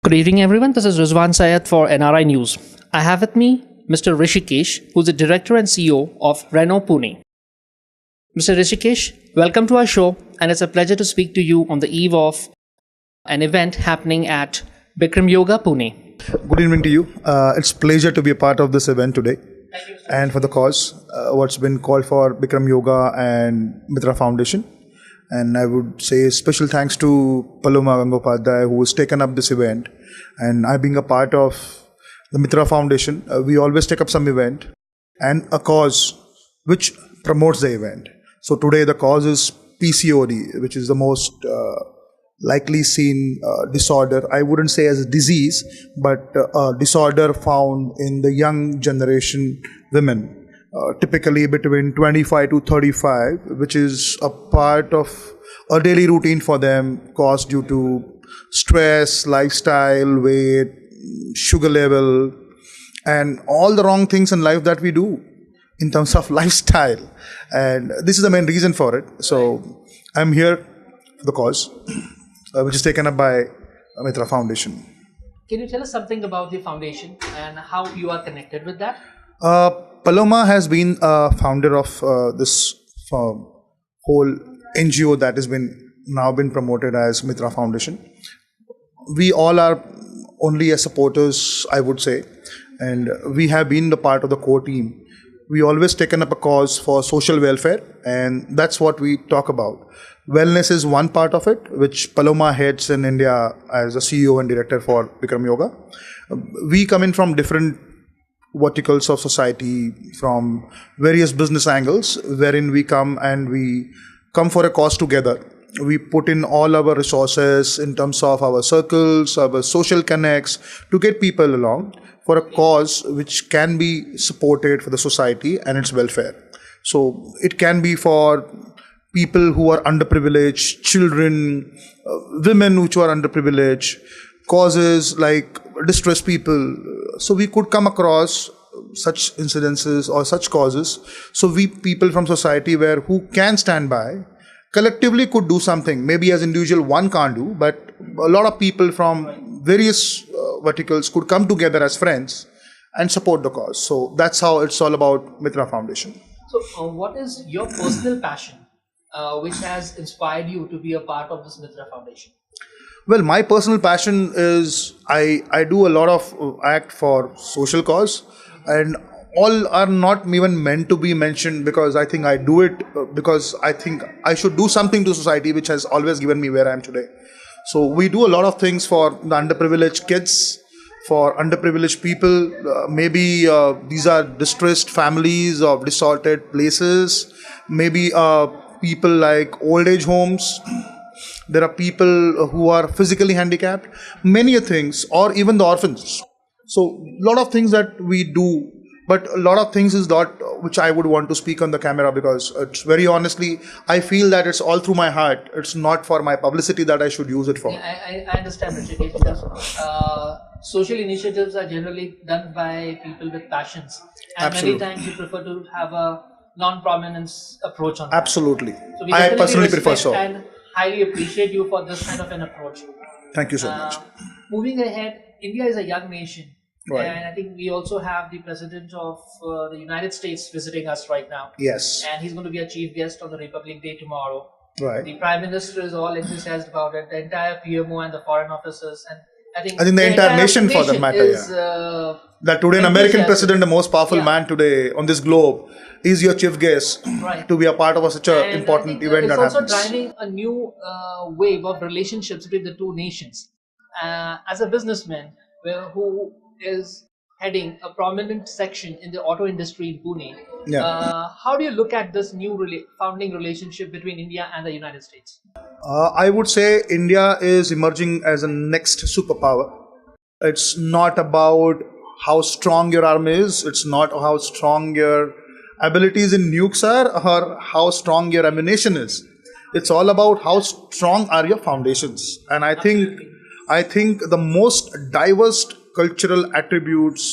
Good evening, everyone. This is Rizwan Syed for NRI News. I have with me Mr. Hreshikesh, who's the director and CEO of Renault Pune. Mr. Hreshikesh, welcome to our show, and it's a pleasure to speak to you on the eve of an event happening at Bikram Yoga Pune. Good evening to you. It's a pleasure to be a part of this event today. Thank you, And for the cause, what's been called for Bikram Yoga and Mitra Foundation. And I would say special thanks to Paloma Gangopadhyay, who has taken up this event. And I being a part of the Mitra Foundation, we always take up some event and a cause which promotes the event. So today the cause is PCOD, which is the most likely seen disorder. I wouldn't say as a disease, but a disorder found in the young generation women. Typically between 25 to 35, which is a part of a daily routine for them, caused due to stress, lifestyle, weight, sugar level, and all the wrong things in life that we do in terms of lifestyle. And this is the main reason for it. So I'm here for the cause, which is taken up by Mitra Foundation. Can you tell us something about the foundation and how you are connected with that? Paloma has been a founder of this whole NGO that has now been promoted as Mitra Foundation. We all are only as supporters, I would say, and we have been the part of the core team. We always taken up a cause for social welfare, and that's what we talk about. Wellness is one part of it, which Paloma heads in India as a CEO and director for Bikram Yoga. We come in from different verticals of society, from various business angles, wherein we come for a cause together. We put in all our resources in terms of our circles, our social connects, to get people along for a cause which can be supported for the society and its welfare. So it can be for people who are underprivileged, children, women which are underprivileged, causes like distressed people. So we could come across such incidences or such causes. So we people from society who can stand by collectively could do something. Maybe as individual one can't do, but a lot of people from various verticals could come together as friends and support the cause. So that's how it's all about Mitra Foundation. So, what is your personal passion which has inspired you to be a part of this Mitra Foundation? Well, my personal passion is I do a lot of act for social cause, and all are not even meant to be mentioned, because I think I do it because I think I should do something to society, which has always given me where I am today. So we do a lot of things for the underprivileged kids, for underprivileged people. Maybe these are distressed families of desolate places. Maybe people like old age homes. There are people who are physically handicapped, many things, or even the orphans. So a lot of things that we do, but a lot of things is not which I would want to speak on the camera, because it's very honestly, I feel that it's all through my heart. It's not for my publicity that I should use it for. Yeah, I understand, Hreshikesh, because social initiatives are generally done by people with passions, and Absolutely. many times you prefer to have a non-prominence approach on that. Absolutely. So we I definitely personally prefer respect so. and highly appreciate you for this kind of an approach. Thank you so much. Moving ahead, India is a young nation, Right. and I think we also have the President of the United States visiting us right now. Yes. And he's going to be a chief guest on the Republic Day tomorrow. Right. The Prime Minister is all enthusiastic about it, the entire PMO and the foreign officers, and I think the entire nation for that matter, is, That today an American enthusiastic. president, the most powerful Yeah. man today on this globe, is your chief guest Right. to be a part of such an And I important think event it's that also happens. driving a new wave of relationships between the two nations. As a businessman who is heading a prominent section in the auto industry in Pune, Yeah. how do you look at this new founding relationship between India and the United States? I would say India is emerging as a next superpower. It's not about how strong your army is. It's not how strong your abilities in nukes are or how strong your ammunition is. It's all about how strong are your foundations. And I think the most diverse cultural attributes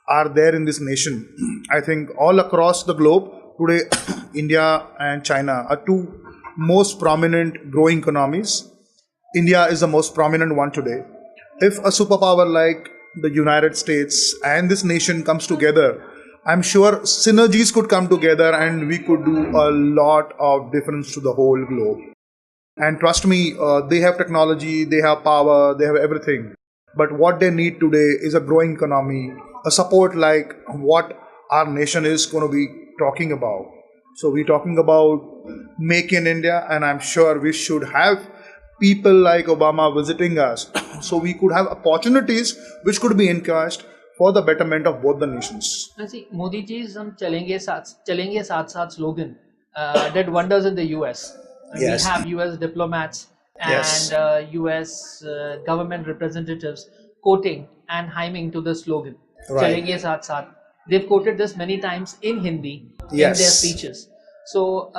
are there in this nation. I think all across the globe today, India and China are two most prominent growing economies. India is the most prominent one today. If a superpower like the United States and this nation comes together, I'm sure synergies could come together and we could do a lot of difference to the whole globe. And trust me, they have technology, they have power, they have everything. But what they need today is a growing economy, a support like what our nation is going to be talking about. So we're talking about Make in India, and I'm sure we should have people like Obama visiting us so we could have opportunities which could be encouraged for the betterment of both the nations. And see, Modi ji's चलेंगे साथ साथ slogan did wonders in the US. We Yes. have US diplomats and Yes. US government representatives quoting and hymning to the slogan Right. चलेंगे साथ साथ. They've quoted this many times in Hindi in Yes. their speeches. So,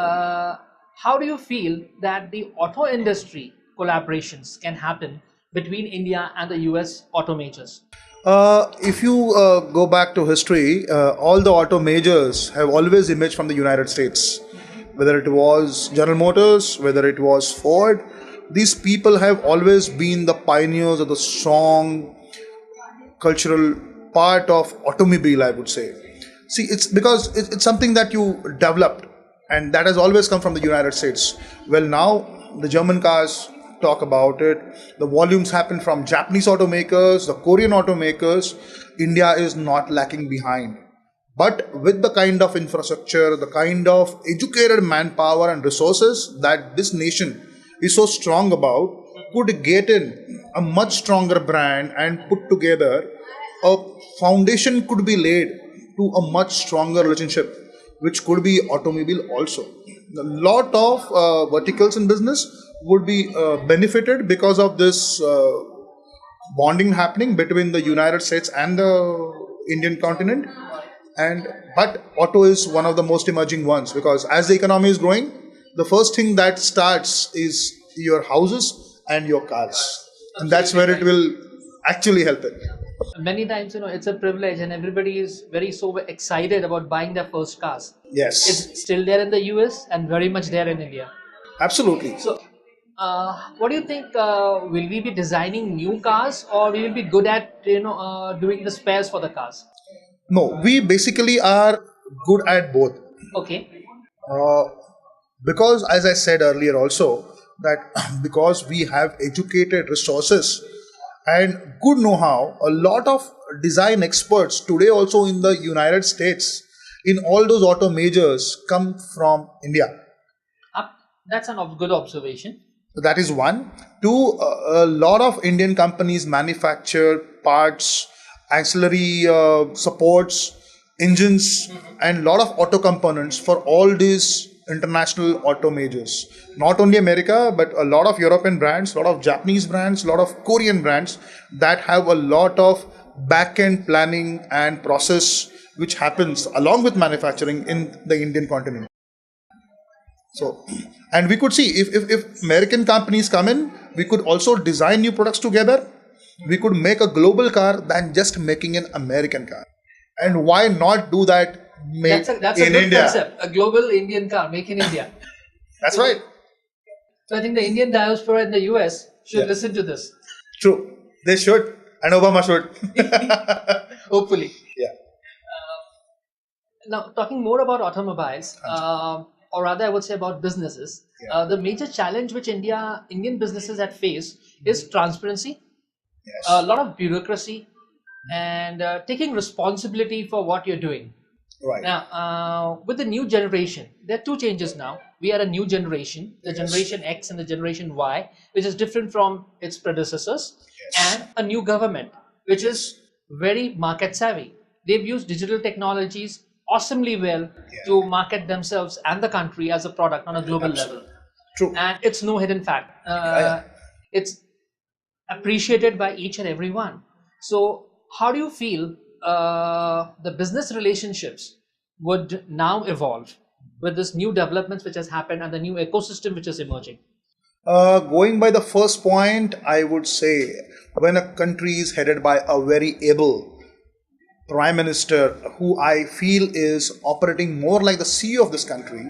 how do you feel that the auto industry collaborations can happen between India and the US auto majors? If you go back to history, all the auto majors have always emerged from the United States. Whether it was General Motors, whether it was Ford, these people have always been the pioneers of the strong cultural part of automobile, I would say. See, it's because it's something that you developed, and that has always come from the United States. Well, now the German cars talk about it. The volumes happen from Japanese automakers, the Korean automakers. India is not lacking behind. But with the kind of infrastructure, the kind of educated manpower and resources that this nation is so strong about, could get in a much stronger brand and put together a foundation could be laid to a much stronger relationship, which could be automobile also. A lot of verticals in business would be benefited because of this bonding happening between the United States and the Indian continent. And but auto is one of the most emerging ones, because as the economy is growing, the first thing that starts is your houses and your cars, and that's where it will actually help it. Many times, it's a privilege, and everybody is very so excited about buying their first cars. Yes, It's still there in the US and very much there in India. absolutely. So, what do you think? Will we be designing new cars, or we will be good at doing the spares for the cars? No, we basically are good at both. Okay. Uh, because as I said earlier also, that because we have educated resources and good know-how, a lot of design experts today also in the United States, in all those auto majors, come from India. That's a good observation. So that is one. Two, a lot of Indian companies manufacture parts, ancillary supports, engines, and a lot of auto components for all these international auto majors. Not only America, but a lot of European brands, a lot of Japanese brands, a lot of Korean brands that have a lot of back-end planning and process which happens along with manufacturing in the Indian continent. So, and we could see if American companies come in, we could also design new products together. We could make a global car than just making an American car. And why not do that made That's a in good India? concept. A global Indian car, make in India. That's right. So I think the Indian diaspora in the US should Yeah. listen to this. True. They should. And Obama should. Hopefully. Yeah. Now, talking more about automobiles, or rather, I would say about businesses. Yeah. The major challenge which Indian businesses have faced is transparency, Yes. a lot of bureaucracy, and taking responsibility for what you're doing. Right. Now, with the new generation, there are two changes now. We are a new generation, the Yes. Generation X and the Generation Y, which is different from its predecessors, Yes. and a new government, which is very market savvy. They've used digital technologies awesomely well to market themselves and the country as a product on a global level. True. And it's no hidden fact. It's appreciated by each and every one. So, how do you feel the business relationships would now evolve with this new developments which has happened and the new ecosystem which is emerging? Going by the first point, I would say when a country is headed by a very able prime minister who I feel is operating more like the CEO of this country,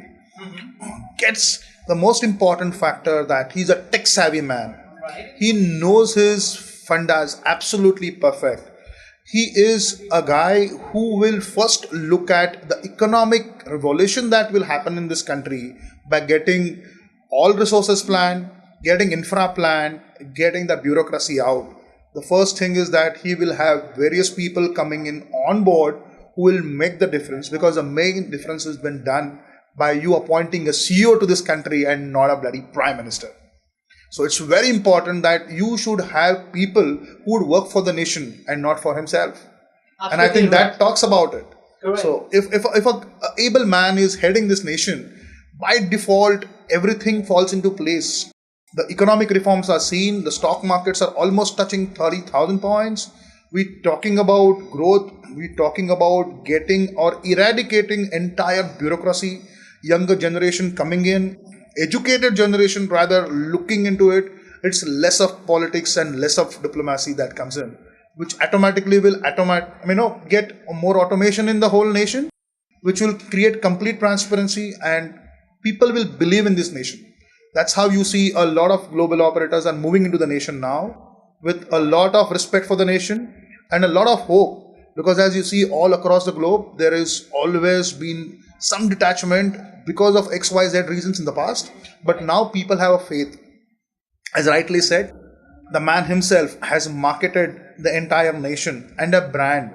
gets the most important factor that he's a tech savvy man. Right. He knows his fundas absolutely perfect. He is a guy who will first look at the economic revolution that will happen in this country by getting all resources planned, getting infra planned, getting the bureaucracy out. The first thing is that he will have various people coming in on board who will make the difference, because the main difference has been done by you appointing a CEO to this country and not a bloody prime minister. So it's very important that you should have people who would work for the nation and not for himself. And I think that talks about it. Correct. So if a able man is heading this nation, by default, everything falls into place. The economic reforms are seen. The stock markets are almost touching 30,000 points. We're talking about growth. We're talking about getting or eradicating entire bureaucracy. Younger generation coming in, educated generation rather looking into it. It's less of politics and less of diplomacy that comes in, which automatically will get more automation in the whole nation, which will create complete transparency, and people will believe in this nation. That's how you see a lot of global operators are moving into the nation now with a lot of respect for the nation and a lot of hope, because as you see all across the globe, there is always been some detachment because of XYZ reasons in the past, but now people have a faith. As rightly said, the man himself has marketed the entire nation and a brand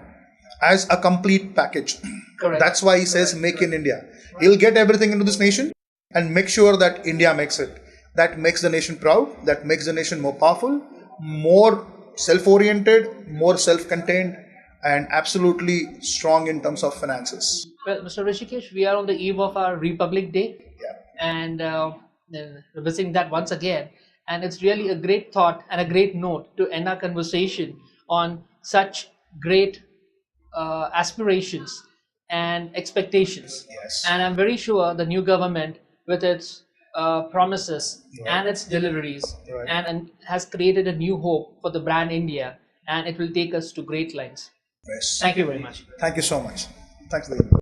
as a complete package. Correct. That's why he says make in India. He'll get everything into this nation and make sure that India makes it. That makes the nation proud, that makes the nation more powerful, more self-oriented, more self-contained, and absolutely strong in terms of finances. Well, Mr. Rishikesh, we are on the eve of our Republic Day, Yeah. and visiting that once again. And it's really a great thought and a great note to end our conversation on such great aspirations and expectations. Yes. And I'm very sure the new government, with its promises Right. and its deliveries, Right. and has created a new hope for the brand India, and it will take us to great lengths. Yes. Thank you very much. Thank you so much. Thanks for the